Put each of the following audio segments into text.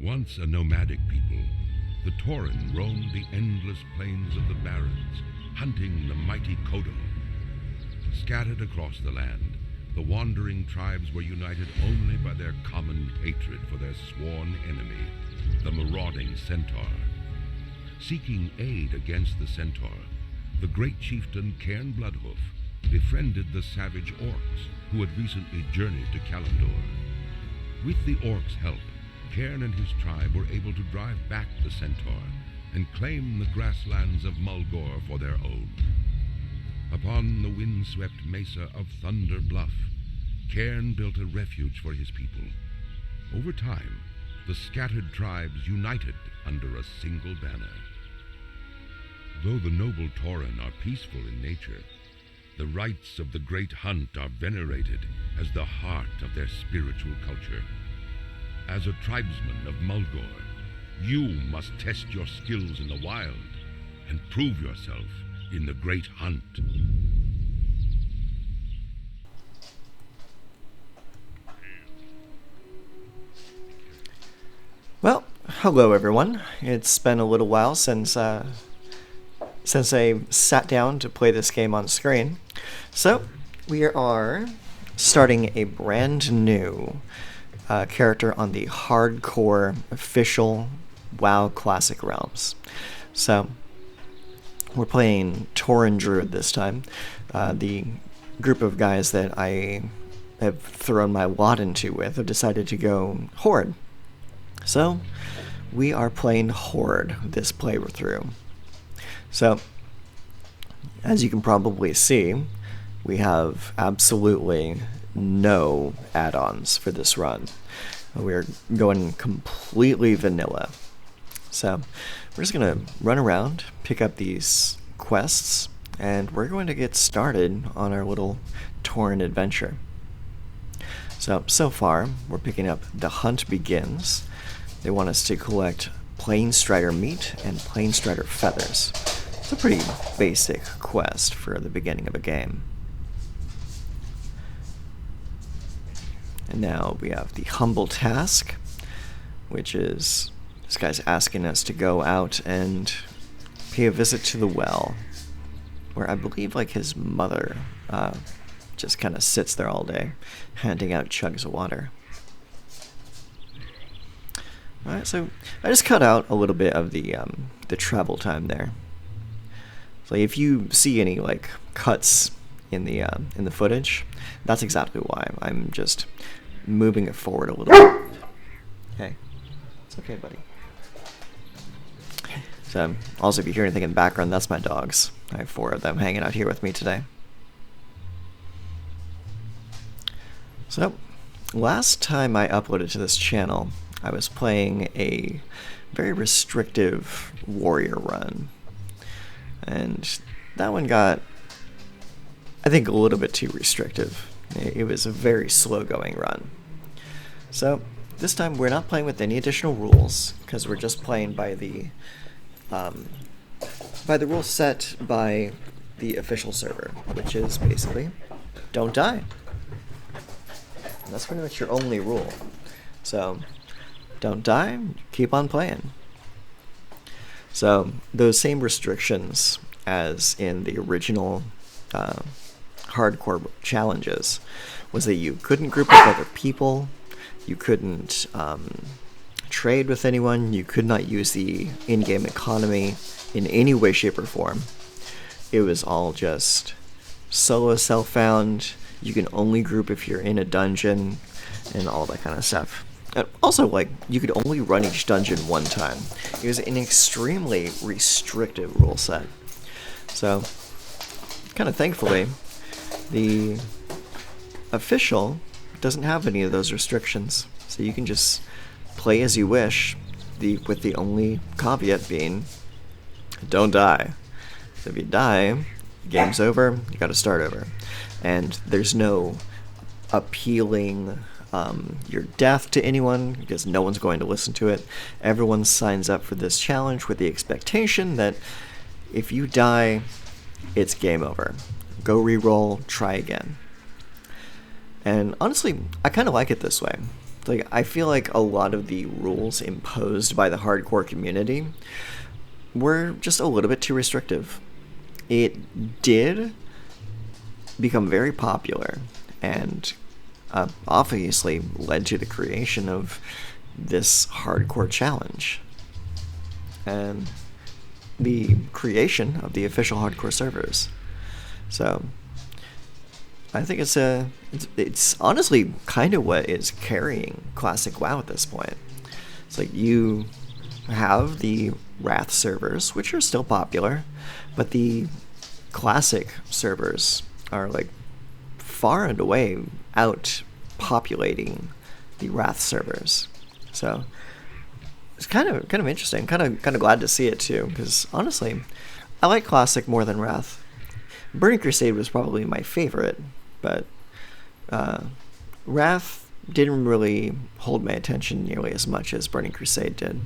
Once a nomadic people, the Tauren roamed the endless plains of the Barrens, hunting the mighty Kodo. Scattered across the land, the wandering tribes were united only by their common hatred for their sworn enemy, the marauding Centaur. Seeking aid against the Centaur, the great chieftain Cairn Bloodhoof befriended the savage orcs who had recently journeyed to Kalimdor. With the orcs' help, Cairn and his tribe were able to drive back the Centaur and claim the grasslands of Mulgore for their own. Upon the windswept mesa of Thunder Bluff, Cairn built a refuge for his people. Over time, the scattered tribes united under a single banner. Though the noble Tauren are peaceful in nature, the rites of the Great Hunt are venerated as the heart of their spiritual culture. As a tribesman of Mulgore, you must test your skills in the wild and prove yourself in the Great Hunt. Well, hello everyone. It's been a little while since I sat down to play this game on screen. So, we are starting a brand new character on the hardcore official WoW Classic Realms. So, we're playing Tauren Druid this time. The group of guys that I have thrown my lot into with have decided to go Horde. So, we are playing Horde this playthrough. So, as you can probably see, we have absolutely no add-ons for this run. We're going completely vanilla. So, we're just going to run around, pick up these quests, and we're going to get started on our little Tauren adventure. So far, we're picking up The Hunt Begins. They want us to collect Planestrider meat and Planestrider feathers. It's a pretty basic quest for the beginning of a game. And now we have the Humble Task, which is this guy's asking us to go out and pay a visit to the well, where I believe like his mother just kind of sits there all day, handing out jugs of water. Alright, so I just cut out a little bit of the travel time there. So if you see any like cuts in the footage, that's exactly why. I'm just moving it forward a little bit. Hey, it's okay, buddy. So also, if you hear anything in the background, that's my dogs. I have 4 of them hanging out here with me today. So, last time I uploaded to this channel, I was playing a very restrictive warrior run. And that one got, I think, a little bit too restrictive. It was a very slow-going run. So, this time we're not playing with any additional rules, because we're just playing by the rules set by the official server, which is basically, don't die. And that's pretty much your only rule. So, don't die, keep on playing. So, those same restrictions as in the original hardcore challenges was that you couldn't group with other people, you couldn't trade with anyone, you could not use the in-game economy in any way, shape, or form. It was all just solo self-found. You can only group if you're in a dungeon, and all that kind of stuff. And also, like, you could only run each dungeon one time. It was an extremely restrictive rule set. So, kind of thankfully, the official doesn't have any of those restrictions. So you can just play as you wish, with the only caveat being, don't die. So if you die, game's over, you gotta start over. And there's no appealing your death to anyone, because no one's going to listen to it. Everyone signs up for this challenge with the expectation that if you die, it's game over. Go reroll, try again. And honestly, I kind of like it this way, Like, I feel like a lot of the rules imposed by the hardcore community were just a little bit too restrictive. It did become very popular and obviously led to the creation of this hardcore challenge and the creation of the official hardcore servers. So I think it's honestly kind of what is carrying Classic WoW at this point. It's like you have the Wrath servers, which are still popular, but the Classic servers are like far and away out populating the Wrath servers. So it's kind of interesting. Kind of glad to see it too, because honestly, I like Classic more than Wrath. Burning Crusade was probably my favorite, but Wrath didn't really hold my attention nearly as much as Burning Crusade did.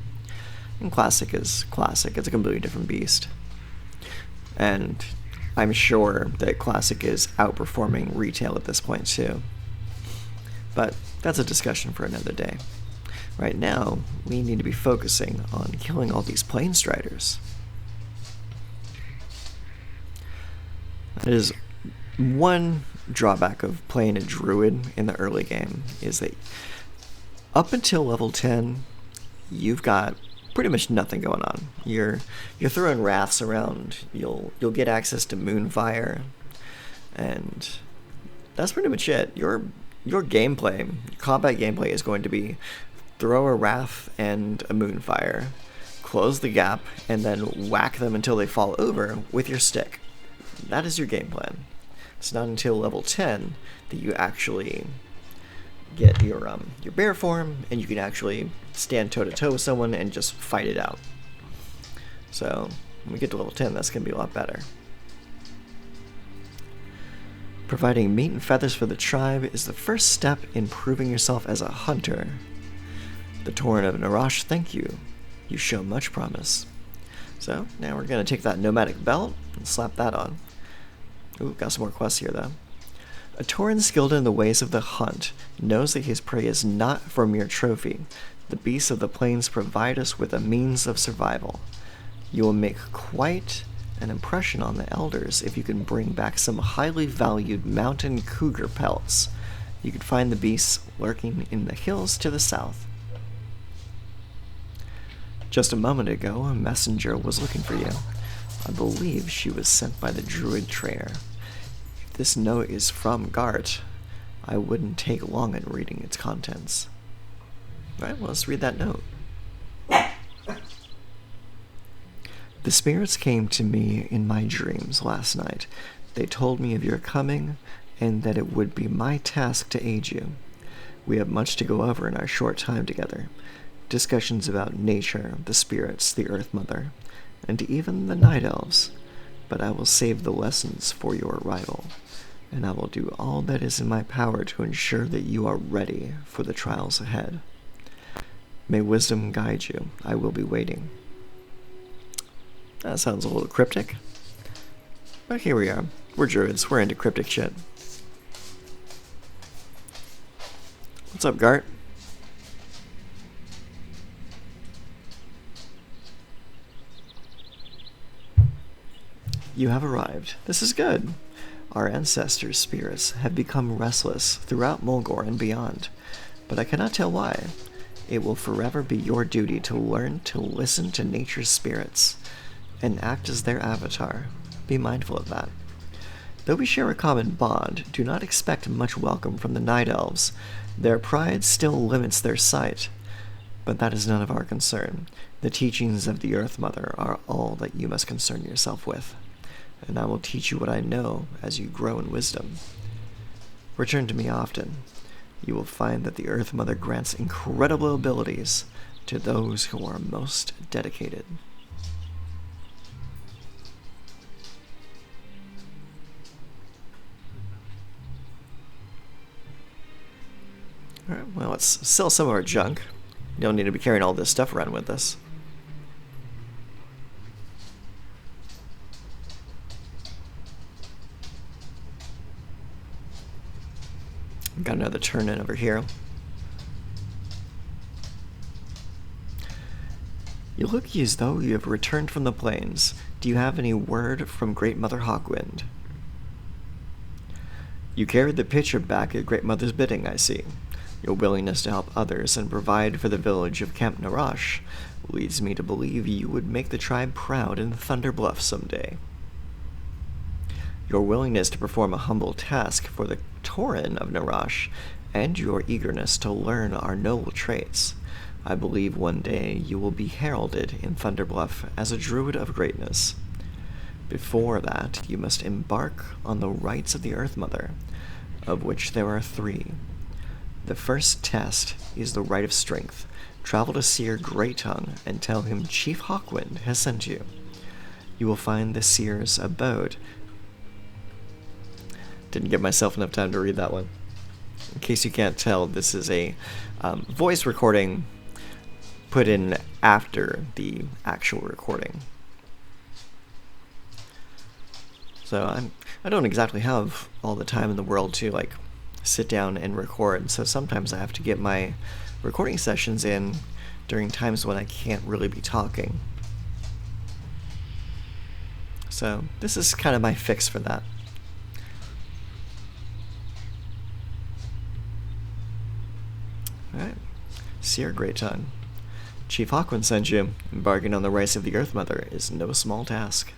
And Classic is Classic. It's a completely different beast. And I'm sure that Classic is outperforming retail at this point too. But that's a discussion for another day. Right now, we need to be focusing on killing all these Planestriders. That is one drawback of playing a Druid in the early game, is that up until level 10, you've got pretty much nothing going on. You're throwing Wraths around. You'll get access to Moonfire, and that's pretty much it. Your gameplay, combat gameplay, is going to be throw a Wrath and a Moonfire, close the gap, and then whack them until they fall over with your stick. That is your game plan. It's not until level 10 that you actually get your bear form, and you can actually stand toe-to-toe with someone and just fight it out. So when we get to level 10, that's going to be a lot better. Providing meat and feathers for the tribe is the first step in proving yourself as a hunter. The Tauren of Narash thank you. You show much promise. So now we're going to take that nomadic belt and slap that on. Ooh, got some more quests here though. A Tauren skilled in the ways of the hunt knows that his prey is not for mere trophy. The beasts of the plains provide us with a means of survival. You will make quite an impression on the elders if you can bring back some highly valued mountain cougar pelts. You can find the beasts lurking in the hills to the south. Just a moment ago, a messenger was looking for you. I believe she was sent by the Druid Trader. If this note is from Gart, I wouldn't take long in reading its contents. Alright, well, let's read that note. The spirits came to me in my dreams last night. They told me of your coming, and that it would be my task to aid you. We have much to go over in our short time together. Discussions about nature, the spirits, the Earth Mother, and even the Night Elves. But I will save the lessons for your arrival, and I will do all that is in my power to ensure that you are ready for the trials ahead. May wisdom guide you. I will be waiting. That sounds a little cryptic. But here we are. We're druids. We're into cryptic shit. What's up, Gart? You have arrived. This is good. Our ancestors' spirits have become restless throughout Mulgore and beyond, but I cannot tell why. It will forever be your duty to learn to listen to nature's spirits and act as their avatar. Be mindful of that. Though we share a common bond, do not expect much welcome from the Night Elves. Their pride still limits their sight, but that is none of our concern. The teachings of the Earth Mother are all that you must concern yourself with, and I will teach you what I know as you grow in wisdom. Return to me often. You will find that the Earth Mother grants incredible abilities to those who are most dedicated. Alright, well, let's sell some of our junk. You don't need to be carrying all this stuff around with us. Got another turn in over here. You look as though you have returned from the plains. Do you have any word from Great Mother Hawkwind? You carried the pitcher back at Great Mother's bidding, I see. Your willingness to help others and provide for the village of Camp Narash leads me to believe you would make the tribe proud in Thunder Bluff someday. Your willingness to perform a humble task for the Tauren of Narash and your eagerness to learn our noble traits, I believe one day you will be heralded in Thunder Bluff as a druid of greatness. Before that, you must embark on the rites of the Earth Mother, of which there are 3. The first test is the Rite of Strength. Travel to Seer Greytongue and tell him Chief Hawkwind has sent you. You will find the Seer's abode. Didn't give myself enough time to read that one. In case you can't tell, this is a voice recording put in after the actual recording. So I don't exactly have all the time in the world to like sit down and record, so sometimes I have to get my recording sessions in during times when I can't really be talking. So this is kind of my fix for that. Alright. Seer Greytongue. Chief Hawkwind sent you. Embarking on the rites of the Earth Mother is no small task.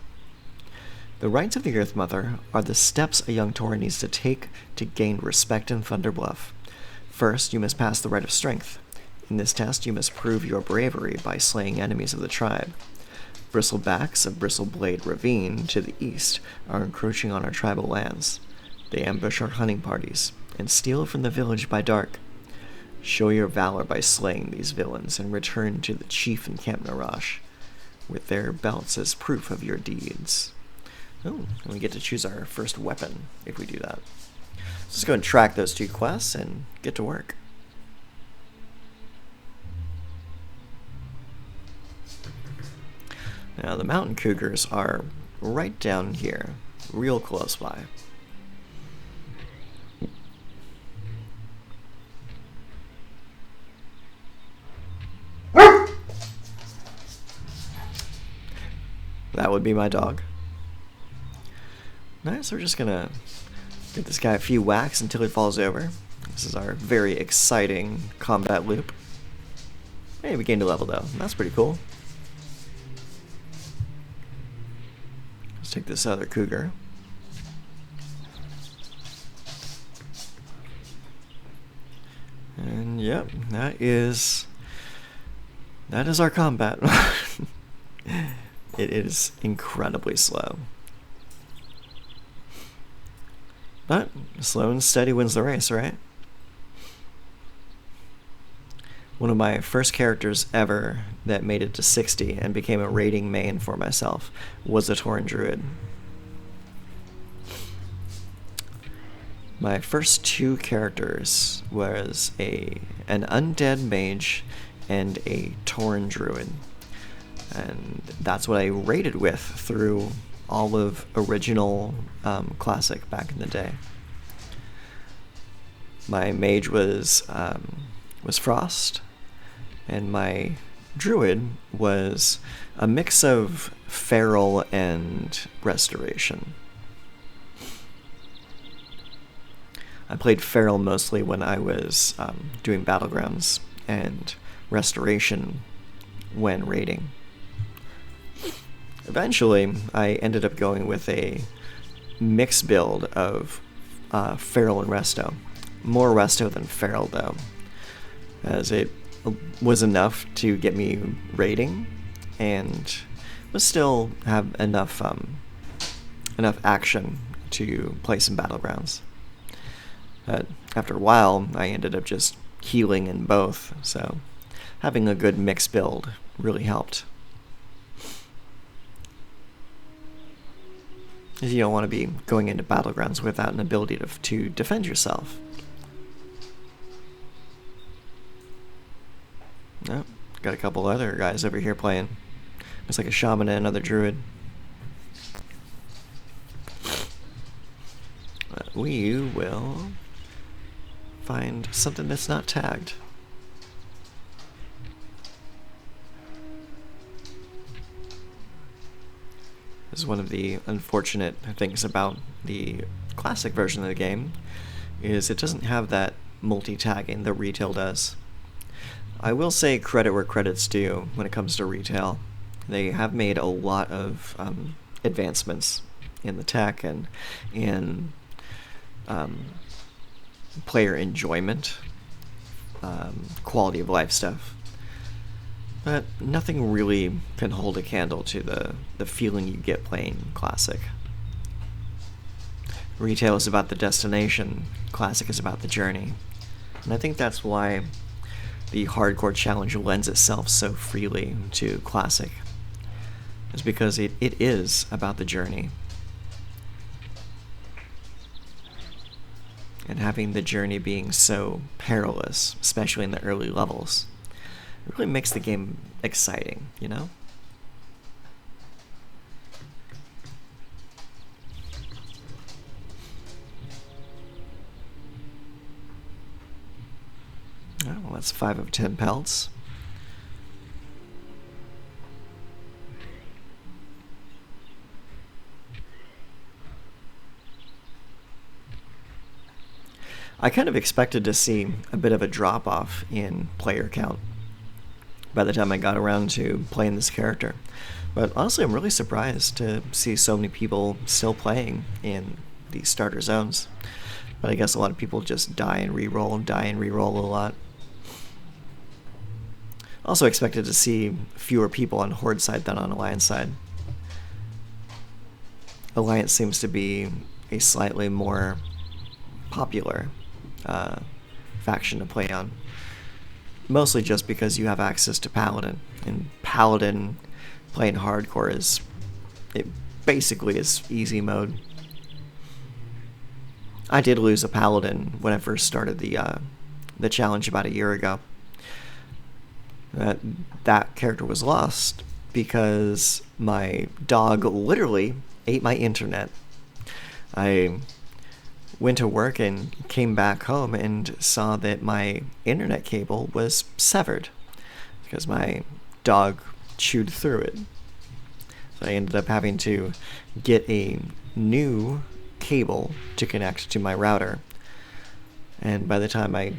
The rites of the Earth Mother are the steps a young Tauren needs to take to gain respect in Thunder Bluff. First, you must pass the Rite of Strength. In this test, you must prove your bravery by slaying enemies of the tribe. Bristlebacks of Bristleblade Ravine to the east are encroaching on our tribal lands. They ambush our hunting parties and steal from the village by dark. Show your valor by slaying these villains and return to the chief in Camp Narash with their belts as proof of your deeds. Oh, and we get to choose our first weapon if we do that. Let's go and track those 2 quests and get to work. Now, the mountain cougars are right down here, real close by. That would be my dog. Alright, so we're just gonna give this guy a few whacks until he falls over. This is our very exciting combat loop. Hey, we gained a level though. That's pretty cool. Let's take this other cougar. And yep, that is our combat. It is incredibly slow. But slow and steady wins the race, right? One of my first characters ever that made it to 60 and became a raiding main for myself was a Tauren Druid. My first 2 characters was an undead mage and a Tauren Druid. And that's what I raided with through all of original Classic back in the day. My mage was Frost, and my druid was a mix of feral and restoration. I played feral mostly when I was doing battlegrounds, and restoration when raiding. Eventually, I ended up going with a mixed build of feral and resto. More resto than feral, though, as it was enough to get me raiding, and was still have enough action to play some battlegrounds. But after a while, I ended up just healing in both, so having a good mixed build really helped. You don't want to be going into battlegrounds without an ability to defend yourself. Oh, got a couple other guys over here playing. Looks like a shaman and another druid. We will find something that's not tagged. is one of the unfortunate things about the classic version of the game, is it doesn't have that multi-tagging that retail does. I will say credit where credit's due when it comes to retail. They have made a lot of advancements in the tech and in player enjoyment, quality of life stuff. But nothing really can hold a candle to the feeling you get playing Classic. Retail is about the destination, Classic is about the journey. And I think that's why the hardcore challenge lends itself so freely to Classic. It's because it is about the journey. And having the journey being so perilous, especially in the early levels, it really makes the game exciting, you know? Oh, well, that's 5 of 10 pelts. I kind of expected to see a bit of a drop-off in player count by the time I got around to playing this character. But honestly, I'm really surprised to see so many people still playing in the starter zones. But I guess a lot of people just die and re-roll a lot. Also expected to see fewer people on Horde side than on Alliance side. Alliance seems to be a slightly more popular faction to play on. Mostly just because you have access to Paladin. And Paladin playing hardcore it basically is easy mode. I did lose a Paladin when I first started the challenge about a year ago. That character was lost because my dog literally ate my internet. I went to work and came back home and saw that my internet cable was severed because my dog chewed through it. So I ended up having to get a new cable to connect to my router. And by the time I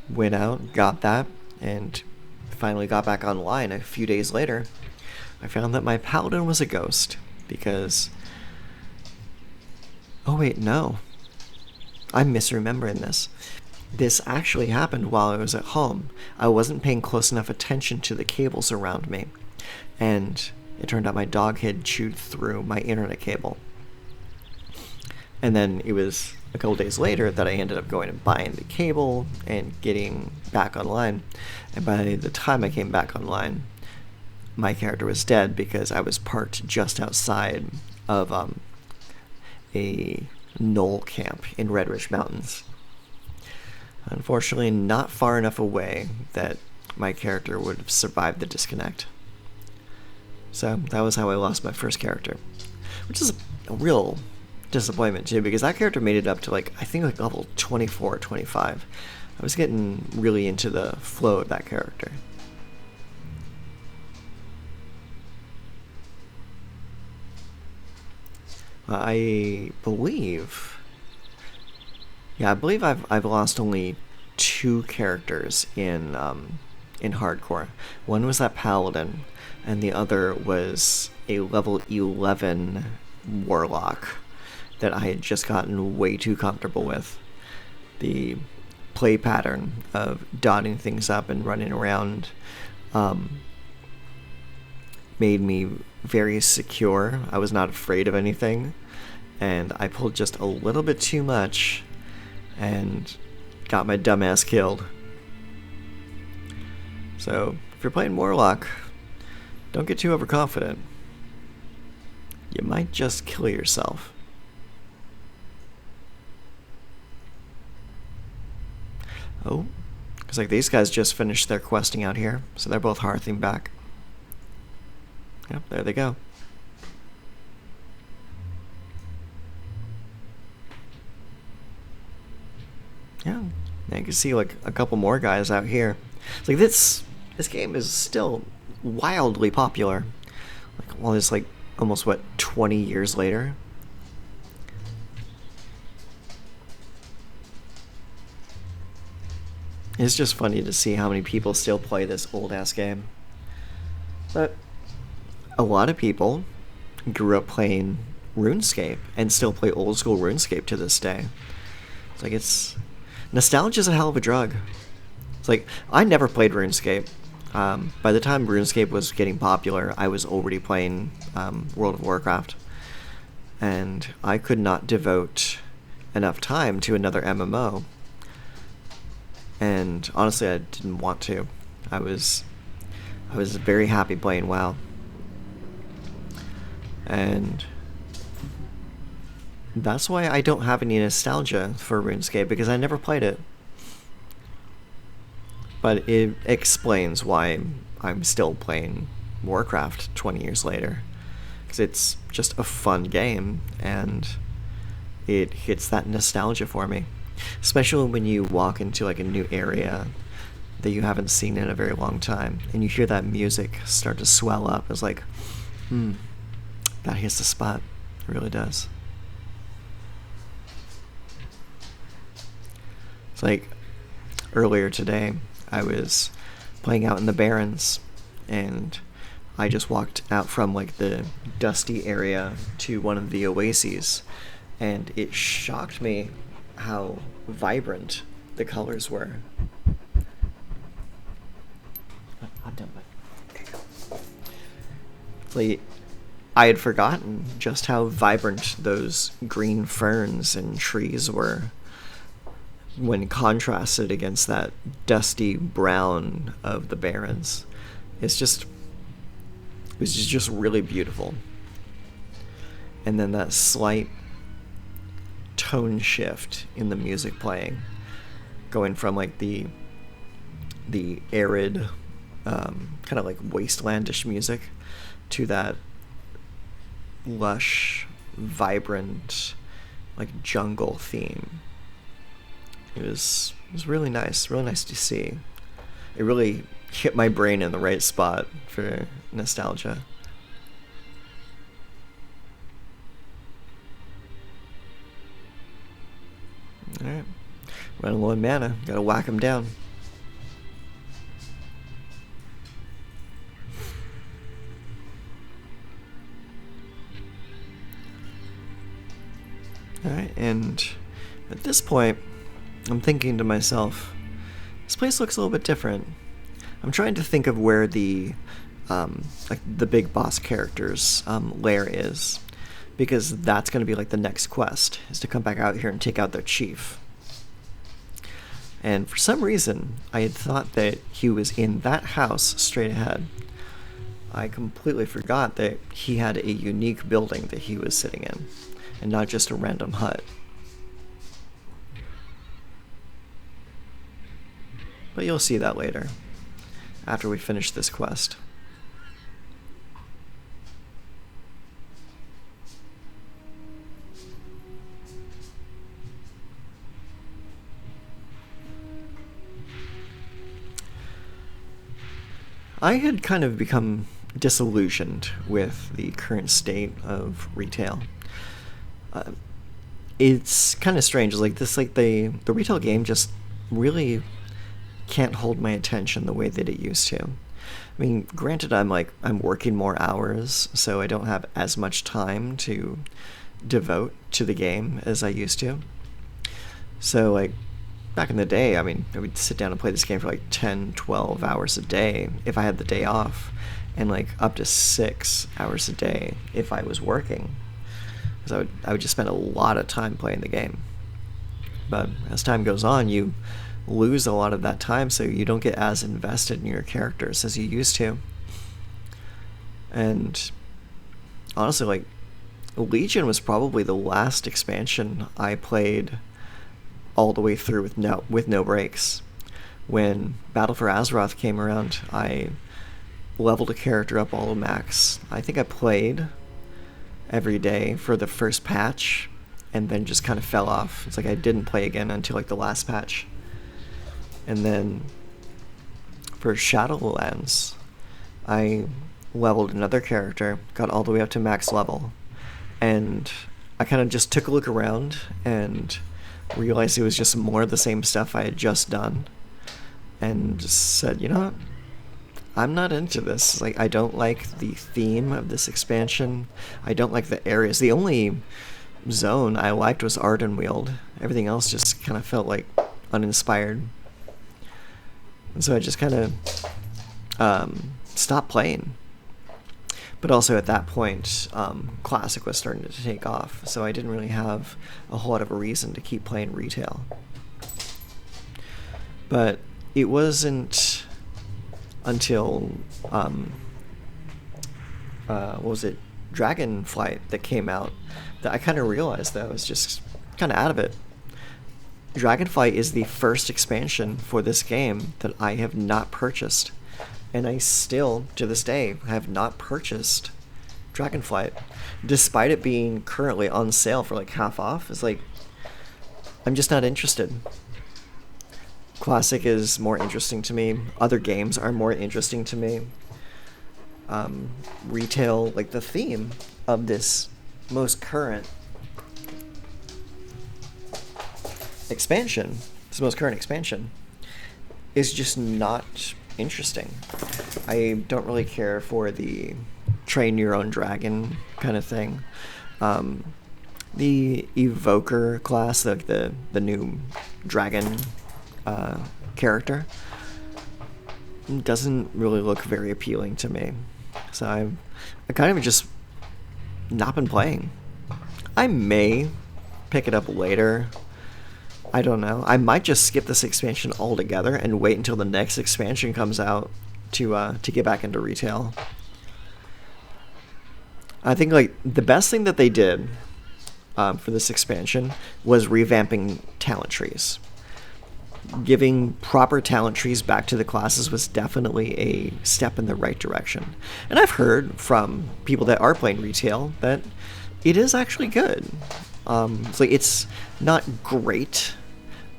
went out, got that, and finally got back online a few days later, I found that my Paladin was a ghost because... Oh wait, no. I'm misremembering this. This actually happened while I was at home. I wasn't paying close enough attention to the cables around me, and it turned out my dog had chewed through my internet cable. And then it was a couple days later that I ended up going and buying the cable and getting back online. And by the time I came back online, my character was dead because I was parked just outside of a knoll camp in Redridge Mountains. Unfortunately, not far enough away that my character would have survived the disconnect. So that was how I lost my first character, which is a real disappointment too, because that character made it up to I think level 24 or 25. I was getting really into the flow of that character. I believe I've lost only 2 characters in hardcore. One was that Paladin, and the other was a level 11 Warlock that I had just gotten way too comfortable with. The play pattern of dotting things up and running around made me very secure. I was not afraid of anything, and I pulled just a little bit too much and got my dumbass killed. So if you're playing Warlock, don't get too overconfident. You might just kill yourself. Oh, looks like these guys just finished their questing out here, so they're both hearthing back. Yep, there they go. Yeah, now you can see a couple more guys out here. It's this game is still wildly popular. While there's almost, what, 20 years later? It's just funny to see how many people still play this old-ass game. But a lot of people grew up playing RuneScape and still play old-school RuneScape to this day. It's like, nostalgia's a hell of a drug. It's like, I never played RuneScape. By the time RuneScape was getting popular, I was already playing World of Warcraft. And I could not devote enough time to another MMO. And honestly, I didn't want to. I was very happy playing WoW. And that's why I don't have any nostalgia for RuneScape, because I never played it. But it explains why I'm still playing Warcraft 20 years later. Because it's just a fun game, and it hits that nostalgia for me. Especially when you walk into like a new area that you haven't seen in a very long time, and you hear that music start to swell up. It's like, that hits the spot. It really does. It's like, earlier today, I was playing out in the Barrens, and I just walked out from like the dusty area to one of the oases, and it shocked me how vibrant the colors were. Like, I had forgotten just how vibrant those green ferns and trees were when contrasted against that dusty brown of the Barrens. It was just really beautiful. And then that slight tone shift in the music playing, going from like the arid kind of like wastelandish music to that lush, vibrant, like jungle theme. It was really nice to see. It really hit my brain in the right spot for nostalgia. Alright. Running low on mana. Gotta whack him down. Alright, and at this point, I'm thinking to myself, this place looks a little bit different. I'm trying to think of where the big boss character's lair is, because that's going to be like the next quest, is to come back out here and take out their chief. And for some reason, I had thought that he was in that house straight ahead. I completely forgot that he had a unique building that he was sitting in, and not just a random hut. But you'll see that later, after we finish this quest. I had kind of become disillusioned with the current state of retail. It's kind of strange. Like this, like the retail game just really can't hold my attention the way that it used to. I mean, granted, I'm working more hours, so I don't have as much time to devote to the game as I used to. So like back in the day, I mean, I would sit down and play this game for like 10, 12 hours a day if I had the day off, and like up to 6 hours a day if I was working. Because I would just spend a lot of time playing the game. But as time goes on, you lose a lot of that time, so you don't get as invested in your characters as you used to. And honestly, like, Legion was probably the last expansion I played all the way through with no breaks. When Battle for Azeroth came around, I leveled a character up all to max. I think I played every day for the first patch, and then just kind of fell off. It's like I didn't play again until like the last patch. And then for Shadowlands, I leveled another character, got all the way up to max level, and I kind of just took a look around and realized it was just more of the same stuff I had just done, and just said, you know what? I'm not into this. Like, I don't like the theme of this expansion. I don't like the areas. The only zone I liked was Ardenweald. Everything else just kind of felt like uninspired. And so I just kind of stopped playing. But also at that point, Classic was starting to take off, so I didn't really have a whole lot of a reason to keep playing retail. But it wasn't until, what was it, Dragonflight that came out that I kind of realized that I was just kind of out of it. Dragonflight is the first expansion for this game that I have not purchased. And I still, to this day, have not purchased Dragonflight, despite it being currently on sale for like half off. It's like, I'm just not interested. Classic is more interesting to me. Other games are more interesting to me. Retail, like the theme of this most current expansion, is just not interesting. I don't really care for the train your own dragon kind of thing. The Evoker class, like the new dragon character, doesn't really look very appealing to me. So I kind of just not been playing. I may pick it up later. I don't know. I might just skip this expansion altogether and wait until the next expansion comes out to get back into retail. I think like the best thing that they did for this expansion was revamping talent trees. Giving proper talent trees back to the classes was definitely a step in the right direction. And I've heard from people that are playing retail that it is actually good. It's like it's not great,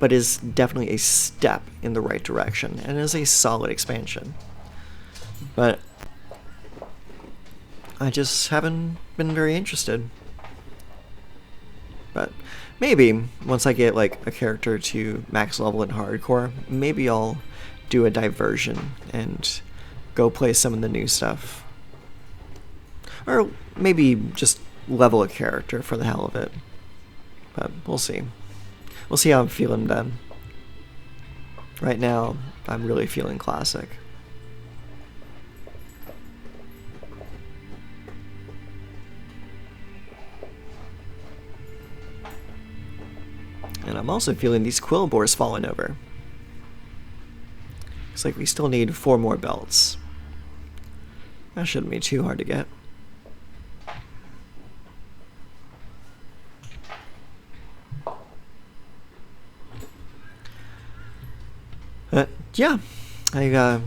but is definitely a step in the right direction and is a solid expansion. But I just haven't been very interested. But maybe once I get like a character to max level in hardcore, maybe I'll do a diversion and go play some of the new stuff. Or maybe just level a character for the hell of it. But we'll see. We'll see how I'm feeling then. Right now, I'm really feeling classic. And I'm also feeling these quill boars falling over. Looks like we still need 4 more belts. That shouldn't be too hard to get. Yeah, I've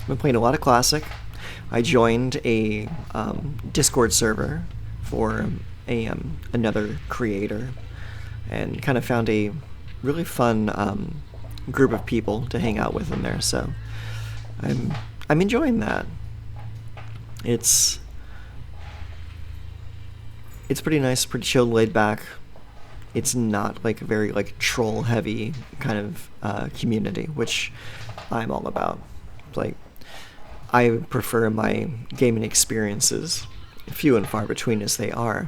been playing a lot of Classic. I joined a Discord server for another creator, and kind of found a really fun group of people to hang out with in there. So I'm enjoying that. It's pretty nice, pretty chill, laid back. It's not like a very like troll heavy kind of community, which I'm all about. Like, I prefer my gaming experiences, few and far between as they are,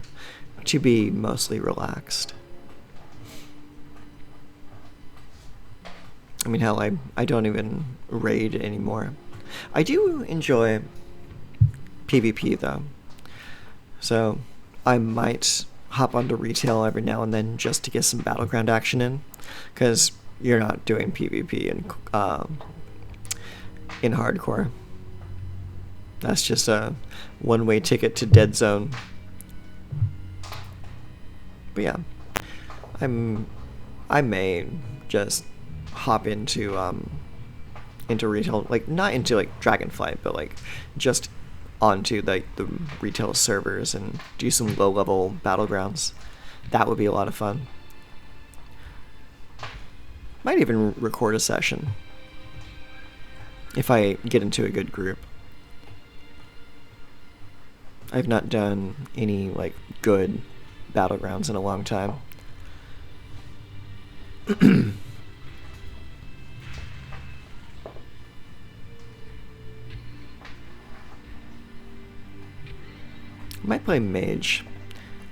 to be mostly relaxed. I mean, hell, I don't even raid anymore. I do enjoy PvP though, so I might hop onto retail every now and then just to get some battleground action in, because you're not doing PvP in hardcore. That's just a one-way ticket to dead zone. But yeah, I may just hop into retail, like not into like Dragonflight, but like just onto like the retail servers and do some low-level battlegrounds. That would be a lot of fun. Might even record a session if I get into a good group. I've not done any, like, good battlegrounds in a long time. I might play Mage.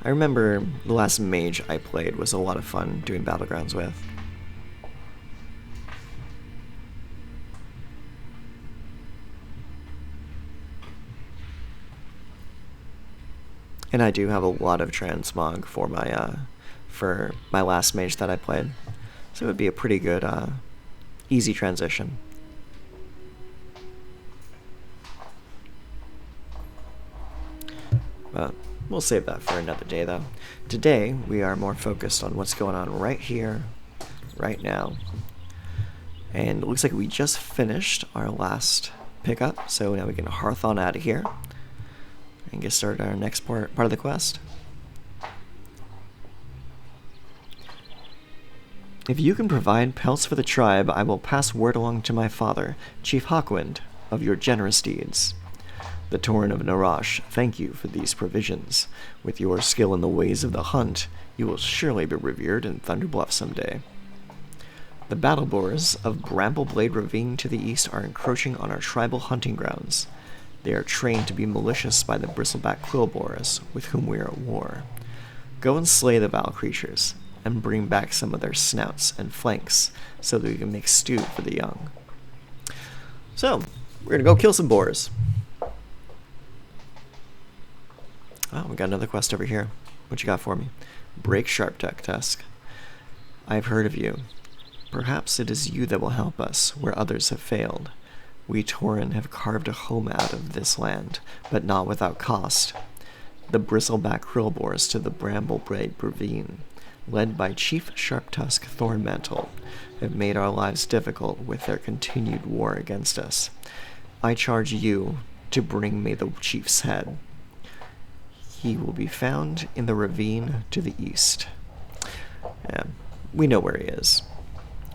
I remember the last Mage I played was a lot of fun doing battlegrounds with. And I do have a lot of transmog for my last Mage that I played. So it would be a pretty good, easy transition. But we'll save that for another day, though. Today, we are more focused on what's going on right here, right now. And it looks like we just finished our last pickup, so now we can hearth on out of here and get started on our next part of the quest. If you can provide pelts for the tribe, I will pass word along to my father, Chief Hawkwind, of your generous deeds. The Tauren of Narash, thank you for these provisions. With your skill in the ways of the hunt, you will surely be revered in Thunderbluff someday. The battle boars of Brambleblade Ravine to the east are encroaching on our tribal hunting grounds. They are trained to be malicious by the bristleback quillboars, with whom we are at war. Go and slay the vile creatures, and bring back some of their snouts and flanks, so that we can make stew for the young. So, we're gonna go kill some boars. Oh, we got another quest over here. What you got for me? Break Sharptuck Tusk. I've heard of you. Perhaps it is you that will help us where others have failed. We Tauren have carved a home out of this land, but not without cost. The bristleback krillboars to the Brambleblade Ravine, led by Chief Sharptusk Thornmantle, have made our lives difficult with their continued war against us. I charge you to bring me the chief's head. He will be found in the ravine to the east. Yeah, we know where he is.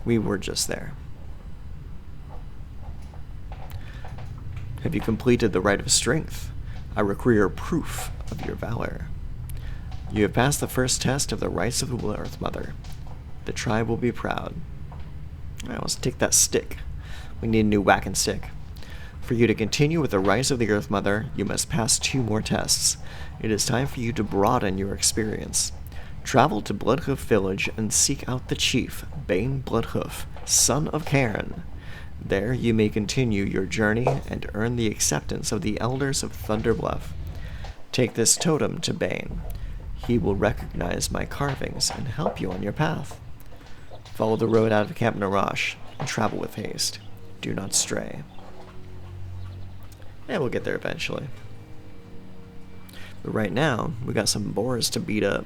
We were just there. Have you completed the rite of strength? I require proof of your valor. You have passed the first test of the rites of the Earth Mother. The tribe will be proud. Alright, let's take that stick. We need a new whacking stick. For you to continue with the rites of the Earth Mother, you must pass 2 more tests. It is time for you to broaden your experience. Travel to Bloodhoof Village and seek out the chief, Bane Bloodhoof, son of Karen. There you may continue your journey and earn the acceptance of the elders of Thunderbluff. Take this totem to Bane. He will recognize my carvings and help you on your path. Follow the road out of Camp Narash and travel with haste. Do not stray. And we'll get there eventually. But right now, we got some boars to beat up.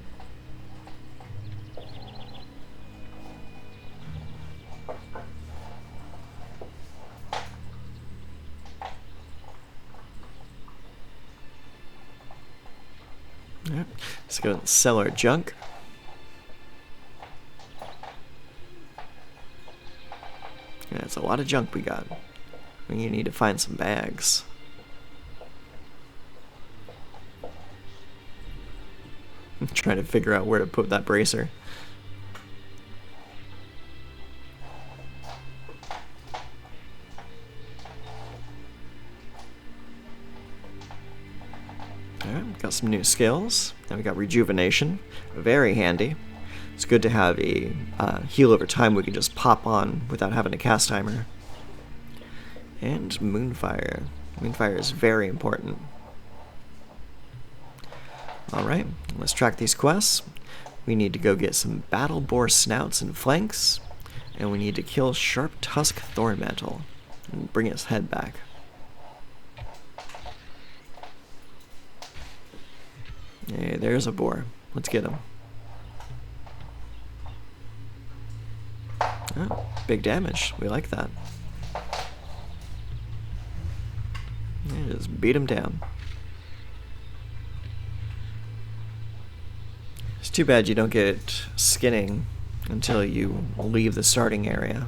Alright, let's go sell our junk. Yeah, that's a lot of junk we got. We need to find some bags. I'm trying to figure out where to put that bracer. Alright, got some new skills. Now we got rejuvenation. Very handy. It's good to have a heal over time we can just pop on without having a cast timer. And Moonfire. Moonfire is very important. Alright, let's track these quests. We need to go get some battle boar snouts and flanks. And we need to kill Sharp Tusk Thornmantle and bring his head back. Hey, there's a boar. Let's get him. Oh, big damage. We like that. Yeah, just beat him down. It's too bad you don't get skinning until you leave the starting area.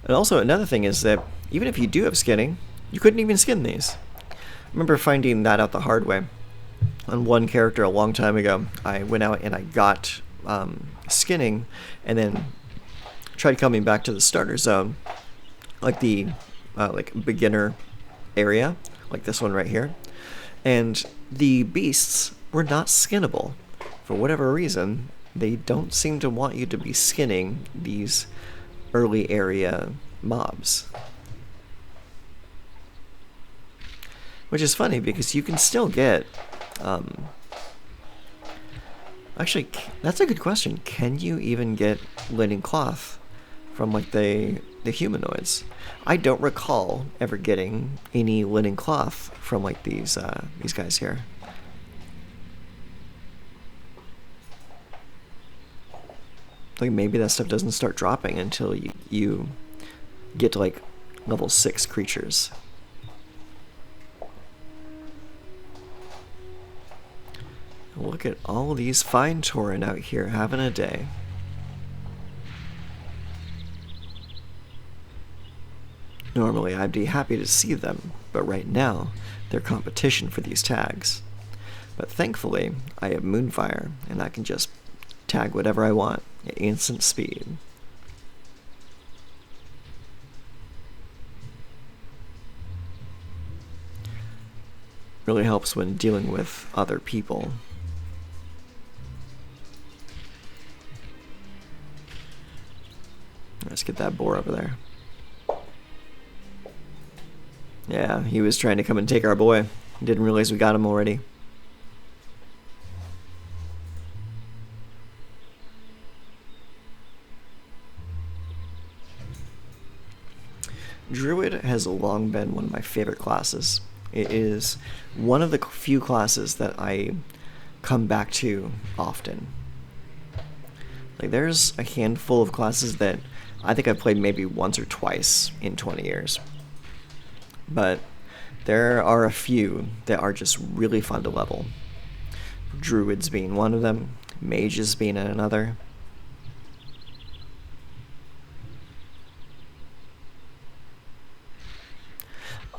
And also another thing is that even if you do have skinning, you couldn't even skin these. remember finding that out the hard way. On one character a long time ago, I went out and I got skinning, and then tried coming back to the starter zone, like the like beginner area, like this one right here, and the beasts were not skinnable. For whatever reason, they don't seem to want you to be skinning these early area mobs. Which is funny because you can still get actually, that's a good question. Can you even get linen cloth from like the humanoids? I don't recall ever getting any linen cloth from like these guys here. Like maybe that stuff doesn't start dropping until you get to like level 6 creatures. Look at all these fine Tauren out here having a day. Normally I'd be happy to see them, but right now they're competition for these tags. But thankfully I have Moonfire, and I can just tag whatever I want at instant speed. Really helps when dealing with other people. Let's get that boar over there. Yeah, he was trying to come and take our boy. Didn't realize we got him already. Druid has long been one of my favorite classes. It is one of the few classes that I come back to often. Like, there's a handful of classes that I think I've played maybe once or twice in 20 years. But there are a few that are just really fun to level. Druids being one of them, mages being another.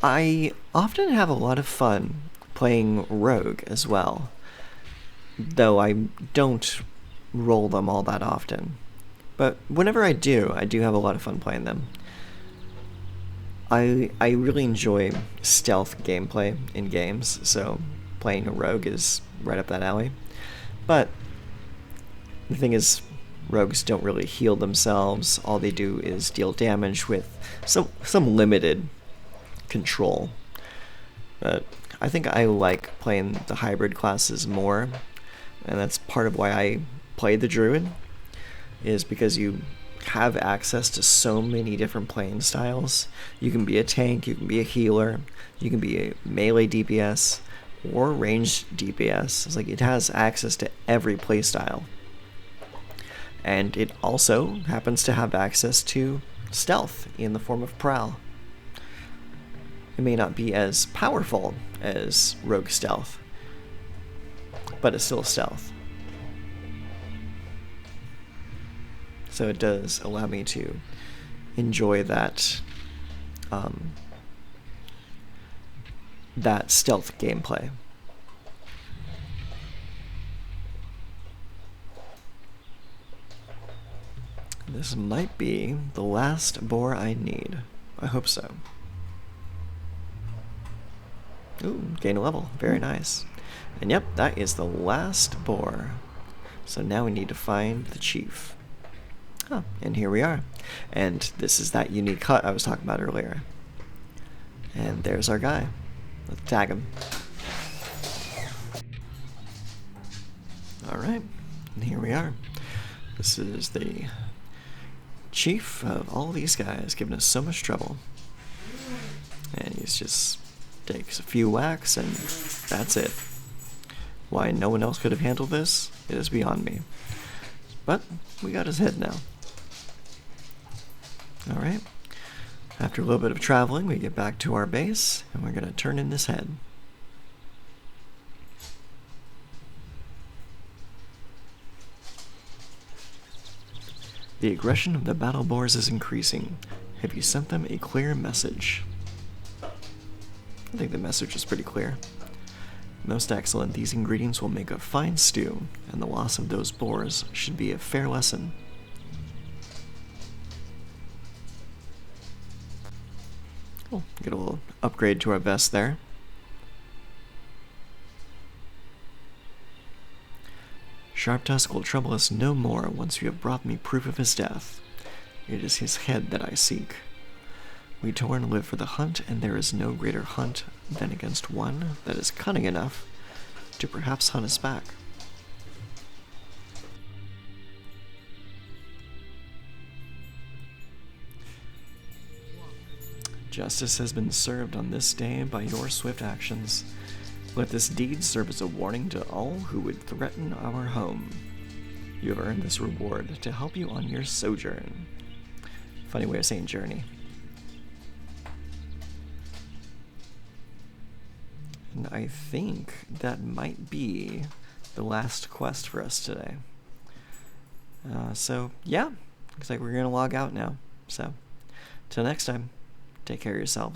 I often have a lot of fun playing rogue as well, though I don't roll them all that often. But whenever I do have a lot of fun playing them. I really enjoy stealth gameplay in games, so playing a rogue is right up that alley. But the thing is, rogues don't really heal themselves. All they do is deal damage with some limited control. But I think I like playing the hybrid classes more, and that's part of why I play the druid, is because you have access to so many different playing styles. You can be a tank, you can be a healer, you can be a melee DPS or ranged DPS. It's like it has access to every playstyle. And it also happens to have access to stealth in the form of prowl. It may not be as powerful as rogue stealth, but it's still stealth. So it does allow me to enjoy that that stealth gameplay. This might be the last boar I need. I hope so. Ooh, gain a level. Very nice. And yep, that is the last boar. So now we need to find the chief. Oh, and here we are. And this is that unique hut I was talking about earlier. And there's our guy. Let's tag him. Alright, and here we are. This is the chief of all these guys, giving us so much trouble. And he's just takes a few whacks and that's it. Why no one else could have handled this, it is beyond me. But we got his head now. Alright, after a little bit of traveling, we get back to our base, and we're going to turn in this head. The aggression of the battle boars is increasing. Have you sent them a clear message? I think the message is pretty clear. Most excellent, these ingredients will make a fine stew, and the loss of those boars should be a fair lesson. Cool. Get a little upgrade to our vest there. Sharptusk will trouble us no more once you have brought me proof of his death. It is his head that I seek. We Tauren live for the hunt, and there is no greater hunt than against one that is cunning enough to perhaps hunt us back. Justice has been served on this day by your swift actions. Let this deed serve as a warning to all who would threaten our home. You have earned this reward to help you on your sojourn. Funny way of saying journey. And I think that might be the last quest for us today. So, yeah, looks like we're going to log out now. So, till next time, take care of yourselves.